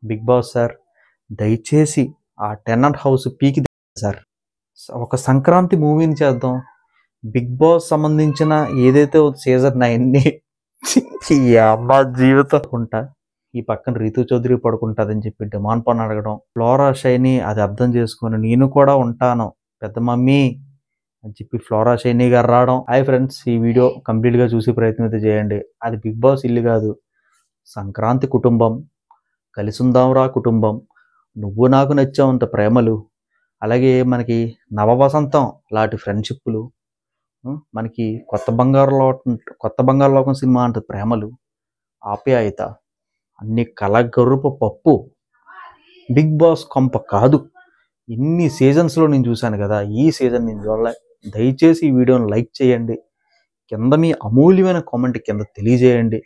Big boss sir దయచేసి ఆ tenant house పీకి సార్. ఒక సంక్రాంతి మూవీని చేద్దాం. బిగ్ బాస్ సంబంధించిన ఏదైతే సీజన్ 9ని అమ్మా జీవితం ఉంటా ఈ పక్కన రీతు చౌదరి పడుకుంటుందని చెప్పి డిమాండ్ పని అడగడం, ఫ్లోరా షైనీ అది అర్థం చేసుకొని నేను కూడా ఉంటాను పెద్ద మమ్మీ అని చెప్పి ఫ్లోరా షైనీ గారు రావడం. హాయ్ ఫ్రెండ్స్, ఈ వీడియో కంప్లీట్గా చూసి ప్రయత్నం అయితే చేయండి. అది బిగ్ బాస్ ఇల్లు కాదు, సంక్రాంతి కుటుంబం, కలిసుందాంరా కుటుంబం, నువ్వు నాకు నచ్చావంత ప్రేమలు, అలాగే మనకి నవవసంతం లాంటి ఫ్రెండ్షిప్లు, మనకి కొత్త బంగారు లోకం సినిమా అంటే ప్రేమలు, ఆప్యాయత, అన్ని కలగరుపు పప్పు. బిగ్ బాస్ కొంప కాదు. ఇన్ని సీజన్స్లో నేను చూశాను కదా, ఈ సీజన్ నేను చూడలే. దయచేసి ఈ వీడియోని లైక్ చేయండి, కింద మీ అమూల్యమైన కామెంట్ కింద తెలియజేయండి,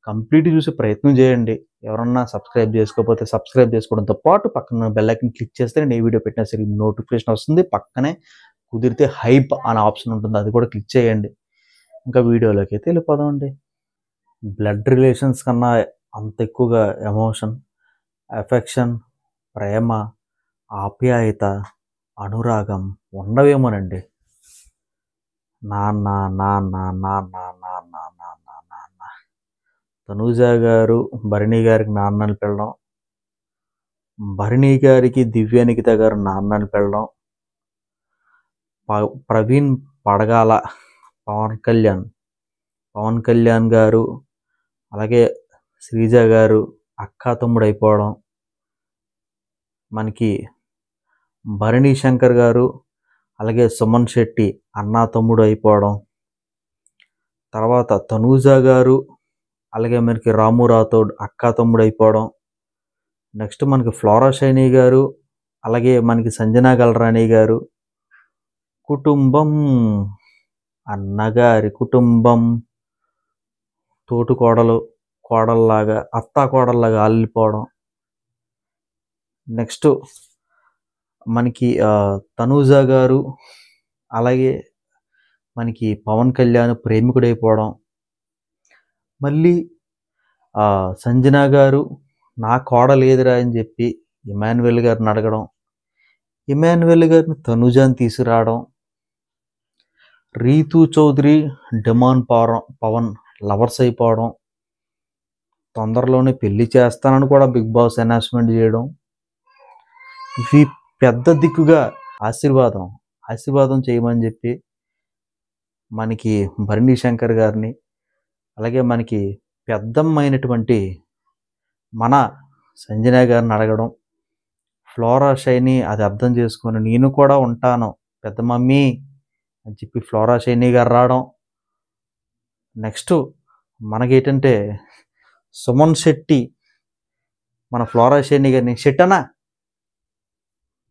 కంప్లీట్ చూసే ప్రయత్నం చేయండి. ఎవరన్నా సబ్స్క్రైబ్ చేసుకోకపోతే సబ్స్క్రైబ్ చేసుకోవడంతో పాటు పక్కన బెల్ ఐకాన్ క్లిక్ చేస్తే నేను ఏ వీడియో పెట్టినా సరే నోటిఫికేషన్ వస్తుంది. పక్కనే కుదిరితే హైప్ అనే ఆప్షన్ ఉంటుంది, అది కూడా క్లిక్ చేయండి. ఇంకా వీడియోలోకి అయితే వెళ్ళిపోదామండి. బ్లడ్ రిలేషన్స్ కన్నా అంత ఎక్కువగా ఎమోషన్, ఎఫెక్షన్, ప్రేమ, ఆప్యాయత, అనురాగం ఉండవేమోనండి. నాన్న నాన్న నాన్న నాన్న నాన్న నాన్న తనూజ గారు భరణి గారికి నాన్నని పిలడం, భరణి గారికి దివ్యానికిత గారు నాన్నని పిలడం, ప్రవీణ్ పడగాల పవన్ కళ్యాణ్ గారు అలాగే శ్రీజ గారు అక్క తమ్ముడు అయిపోవడం, మనకి భరణి శంకర్ గారు అలాగే సుమన్ శెట్టి అన్నా తమ్ముడు అయిపోవడం, తర్వాత తనూజ గారు అలాగే మనకి రాము రాథోడ్ అక్క తమ్ముడు అయిపోవడం, నెక్స్ట్ మనకి ఫ్లోరా షైనీ గారు అలాగే మనకి సంజనా గల్రాణి గారు కుటుంబం, అన్నగారి కుటుంబం, తోటి కోడల్లాగా అత్తా కోడల్లాగా అల్లిపోవడం. నెక్స్ట్ మనకి తనూజ గారు అలాగే మనకి పవన్ కళ్యాణ్ ప్రేమికుడైపోవడం, మళ్ళీ సంజనా గారు నా కోడలేదురా అని చెప్పి ఇమాన్యుయల్ గారిని అడగడం, ఇమాన్యుయల్ గారిని తనూజాని తీసుకురావడం, రీతు చౌదరి డిమాండ్ పవన్ లవర్స్ అయిపోవడం, తొందరలోనే పెళ్లి చేస్తానని కూడా బిగ్ బాస్ అనౌన్స్మెంట్ చేయడం, ఇవి పెద్ద దిక్కుగా ఆశీర్వాదం చేయమని చెప్పి మనకి భరణి శంకర్ గారిని అలాగే మనకి పెద్దమ్మైనటువంటి మన సంజన గారిని అడగడం, ఫ్లోరా షైనీ అది అర్థం చేసుకొని నేను కూడా ఉంటాను పెద్ద మమ్మీ అని చెప్పి ఫ్లోరా షైనీ గారు రావడం. నెక్స్ట్ మనకేంటంటే సుమన్ శెట్టి మన ఫ్లోరా షైనీ గారిని షెట్టనా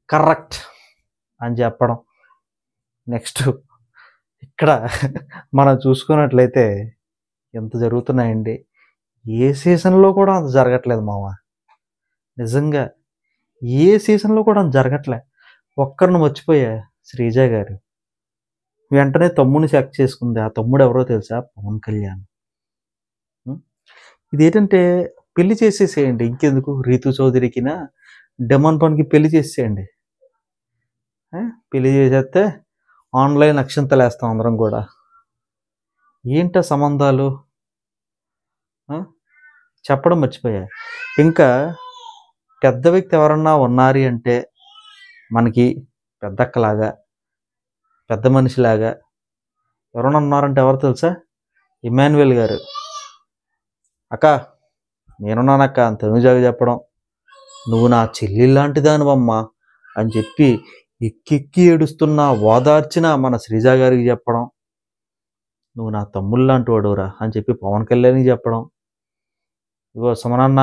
కరెక్ట్ అని చెప్పడం. నెక్స్ట్ ఇక్కడ మనం చూసుకున్నట్లయితే ఎంత జరుగుతున్నాయండి. ఏ సీజన్లో కూడా అంత జరగట్లేదు మామ, నిజంగా ఏ సీజన్లో కూడా అంత జరగట్లే. ఒక్కరిని మర్చిపోయా, శ్రీజ గారు వెంటనే తమ్ముడిని చెక్ చేసుకుంది. ఆ తమ్ముడు ఎవరో తెలుసా? పవన్ కళ్యాణ్. ఇదేంటంటే పెళ్లి చేసేసేయండి, ఇంకెందుకు రీతు చౌదరికినా డిమాండ్ పనికి పెళ్లి చేసేయండి. పెళ్లి చేసేస్తే ఆన్లైన్ అక్షంతలు వేస్తాం అందరం కూడా. ఏంట సంబంధాలు చెప్పడం మర్చిపోయా. ఇంకా పెద్ద వ్యక్తి ఎవరన్నా ఉన్నారు అంటే మనకి పెద్దక్కలాగా పెద్ద మనిషిలాగా ఎవరన్నా ఉన్నారంటే ఎవరు తెలుసా? ఇమాన్యుయల్ గారు. అక్క నేనున్నానక్క అని తనుజాగా చెప్పడం, నువ్వు నా చెల్లి లాంటి దానివమ్మా అని చెప్పి ఎక్కెక్కి ఏడుస్తున్నా ఓదార్చిన మన శ్రీజ గారికి చెప్పడం, నువ్వు నా తమ్ముళ్ళు లాంటి వాడురా అని చెప్పి పవన్ కళ్యాణ్కి చెప్పడం, ఇగో సుమనన్న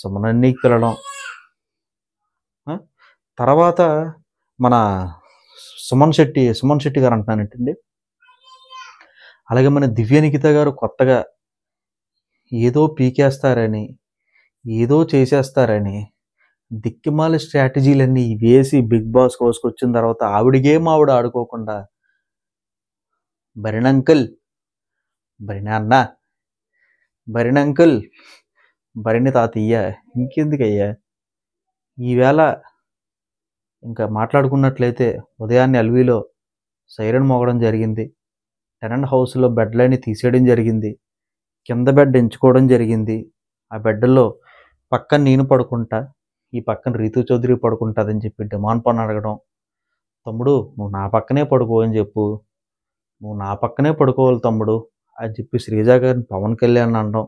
సుమనన్నీకి పిలవడం. తర్వాత మన సుమన్ శెట్టి గారు అంటున్నానంటండి. అలాగే మన దివ్యనికిత గారు కొత్తగా ఏదో పీకేస్తారని ఏదో చేసేస్తారని దిక్కిమాల స్ట్రాటజీలన్నీ వేసి బిగ్ బాస్ కోసుకొచ్చిన తర్వాత ఆవిడ ఆడుకోకుండా భరిణంకుల్ భరణి తాతయ్య ఇంకెందుకయ్యా ఈవేళ ఇంకా మాట్లాడుకున్నట్లయితే ఉదయాన్నే ఎల్వీలో సైరన్ మోగడం జరిగింది. టెనెంట్ హౌస్లో బెడ్లన్నీ తీసేయడం జరిగింది. కింద బెడ్ ఎంచుకోవడం జరిగింది. ఆ బెడ్లో పక్కన నేను పడుకుంటా, ఈ పక్కన రీతు చౌదరి పడుకుంటుందని చెప్పి డిమాండ్ పని అడగడం. తమ్ముడు నువ్వు నా పక్కనే పడుకో అని చెప్పు, నువ్వు నా పక్కనే పడుకోవాలి తమ్ముడు అని చెప్పి శ్రీజ గారిని పవన్ కళ్యాణ్ అనడం.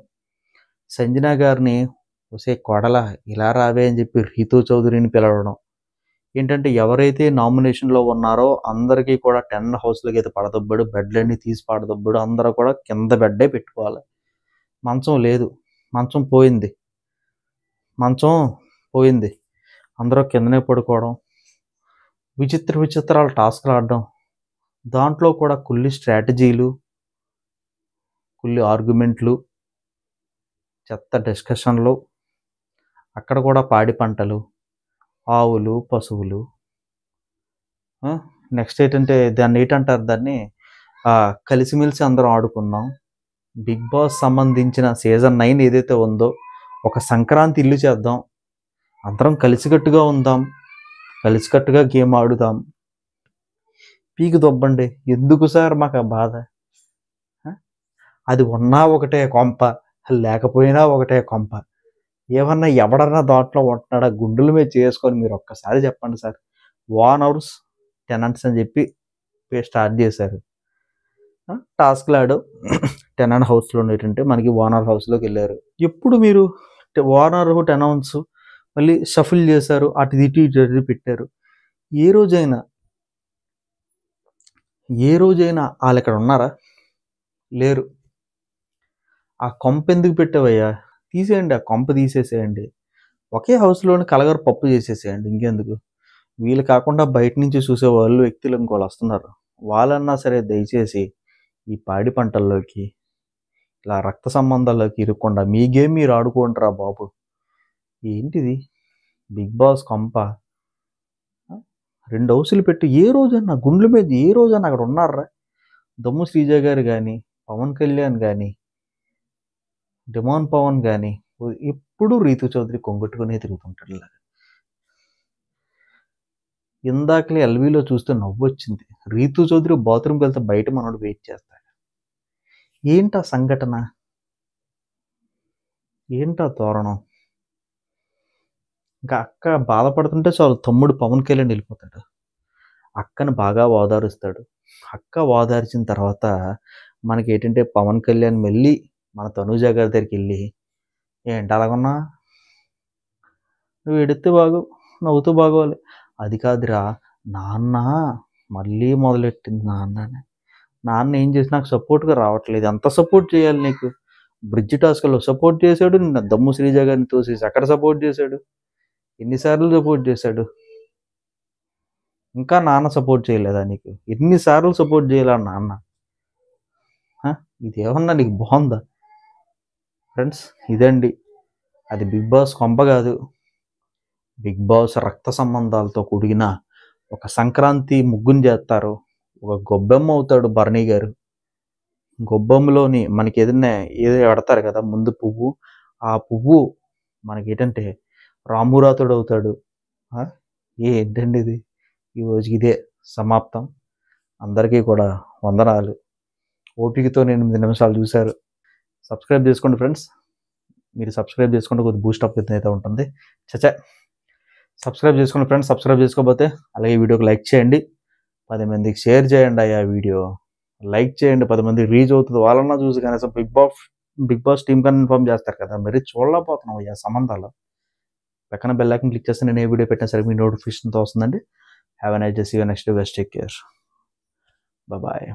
సంజన గారిని ఒసే కొడల ఇలా రావే అని చెప్పి రీతు చౌదరిని పిలవడం. ఏంటంటే ఎవరైతే నామినేషన్లో ఉన్నారో అందరికీ కూడా టెన్ హౌస్లోకి అయితే పడదొబ్బాడు, బెడ్లన్నీ తీసి పడదొబ్బాడు. అందరూ కూడా కింద బెడ్డే పెట్టుకోవాలి. మంచం లేదు, మంచం పోయింది, అందరూ కిందనే పడుకోవడం. విచిత్రాలు టాస్క్లు ఆడడం. దాంట్లో కూడా కుల్లి స్ట్రాటజీలు, కుల్లి ఆర్గ్యుమెంట్లు, చెత్త డిస్కషన్లు. అక్కడ కూడా పాడి పంటలు, ఆవులు, పశువులు. నెక్స్ట్ ఏంటంటే దాన్ని ఏంటంటారు, దాన్ని కలిసిమెలిసి అందరం ఆడుకుందాం. బిగ్ బాస్ సంబంధించిన సీజన్ 9 ఏదైతే ఉందో ఒక సంక్రాంతి ఇల్లు చేద్దాం, అందరం కలిసికట్టుగా ఉందాం, కలిసికట్టుగా గేమ్ ఆడుదాం. పీకి దొబ్బండి. ఎందుకు సార్ మాకు ఆ బాధ? అది ఉన్నా ఒకటే కొంప, లేకపోయినా ఒకటే కొంప. ఏమన్నా ఎవడన్నా దాంట్లో ఉంటున్నాడా? గుండెల మీద చేసుకొని మీరు ఒక్కసారి చెప్పండి సార్. ఓనర్స్ టెనెంట్స్ అని చెప్పి స్టార్ట్ చేశారు. టాస్క్లు ఆడు టెనెంట్ హౌస్లో ఏంటంటే మనకి ఓనర్ హౌస్లోకి వెళ్ళారు. ఎప్పుడు మీరు ఓనర్ టెనెంట్స్ మళ్ళీ షఫుల్ చేశారు, అటు ఇటు పెట్టారు. ఏ రోజైనా వాళ్ళు ఇక్కడ ఉన్నారా? లేరు. ఆ కొంప ఎందుకు పెట్టావయ్యా? తీసేయండి, ఆ కొంప తీసేసేయండి. ఒకే హౌస్లోని కలగర పప్పు చేసేసేయండి. ఇంకెందుకు? వీళ్ళు కాకుండా బయట నుంచి చూసే వాళ్ళు వ్యక్తులు ఇంకోళ్ళు వస్తున్నారు. వాళ్ళన్నా సరే దయచేసి ఈ పాడి పంటల్లోకి, ఇలా రక్త సంబంధాల్లోకి ఇరుక్కుండా మీ గేమ్ మీరు ఆడుకుంటారా బాబు. ఏంటిది బిగ్ బాస్ కొంప? 2 హౌసులు పెట్టి ఏ రోజన్నా గుండెల మీద ఏ రోజన్నా అక్కడ ఉన్నారా? దమ్ము శ్రీజ గారు కానీ, పవన్ కళ్యాణ్ కానీ, డిమాండ్ పవన్ కానీ ఎప్పుడు రీతు చౌదరి కొంగొట్టుకునే తిరుగుతుంటాడు. ఇలాగ ఇందాకలే ఎల్వీలో చూస్తే నవ్వు వచ్చింది. రీతు చౌదరి బాత్రూమ్కి వెళ్తే బయట మనోడు వెయిట్ చేస్తాడు. ఏంటా సంఘటన? ఏంటా తోరణం? ఇంకా అక్క బాధపడుతుంటే చాలు తమ్ముడు పవన్ కళ్యాణ్ వెళ్ళిపోతాడు. అక్కని బాగా ఓదారుస్తాడు. అక్క ఓదార్చిన తర్వాత మనకి ఏంటంటే పవన్ కళ్యాణ్ మళ్ళీ మన తనూజ గారి దగ్గరికి వెళ్ళి, ఏంటి అలాగన్నా, నువ్వు ఎడితే నవ్వుతూ బాగోవాలి. అది కాదురా నాన్న, మళ్ళీ మొదలెట్టింది నాన్న ఏం చేసి నాకు సపోర్ట్గా రావట్లేదు. ఎంత సపోర్ట్ చేయాలి నీకు? బ్రిడ్జ్ టాస్క్లో సపోర్ట్ చేశాడు, నిన్న దమ్ము శ్రీజ గారిని తోసేసి అక్కడ సపోర్ట్ చేశాడు. ఎన్నిసార్లు సపోర్ట్ చేశాడు? ఇంకా నాన్న సపోర్ట్ చేయలేదా నీకు? ఎన్నిసార్లు సపోర్ట్ చేయాలా నాన్న? ఇది ఏమన్నా నీకు బాగుందా? ఫ్రెండ్స్, ఇదండి అది. బిగ్ బాస్ కొంప కాదు, బిగ్ బాస్ రక్త సంబంధాలతో కూడిన ఒక సంక్రాంతి ముగ్గుని చేస్తారు. ఒక గొబ్బెమ్మ అవుతాడు భరణి గారు. గొబ్బెమ్మలోని మనకి ఏదో పెడతారు కదా ముందు పువ్వు, ఆ పువ్వు మనకి ఏంటంటే రామురాతుడు అవుతాడు. ఏంటండి ఇది? ఈ రోజుకి ఇదే సమాప్తం. అందరికీ కూడా వందనాలు. ఓపికతో 8 నిమిషాలు చూశారు. సబ్స్క్రైబ్ చేసుకోండి ఫ్రెండ్స్. మీరు సబ్స్క్రైబ్ చేసుకుంటే కొద్ది బూస్టప్ అయితే ఉంటుంది. సబ్స్క్రైబ్ చేసుకోండి ఫ్రెండ్స్. సబ్స్క్రైబ్ చేసుకోకపోతే అలాగే వీడియోకి లైక్ చేయండి, 10 మందికి షేర్ చేయండి. అయ్యా వీడియో లైక్ చేయండి, 10 మందికి రీచ్ అవుతుంది. వాళ్ళన్నా చూసి కనీసం బిగ్ బాస్ టీమ్ కానీ ఇన్ఫార్మ్ చేస్తారు కదా. మరి చూడలేకపోతున్నాం అయ్యా సంబంధాలు. పక్కన బెల్ ఐకాన్ క్లిక్ చేస్తే నేను ఏ వీడియో పెట్టినా సరే మీ నోటిఫికేషన్తో వస్తుందండి. Have a nice day. See you next day. Best take care. Bye.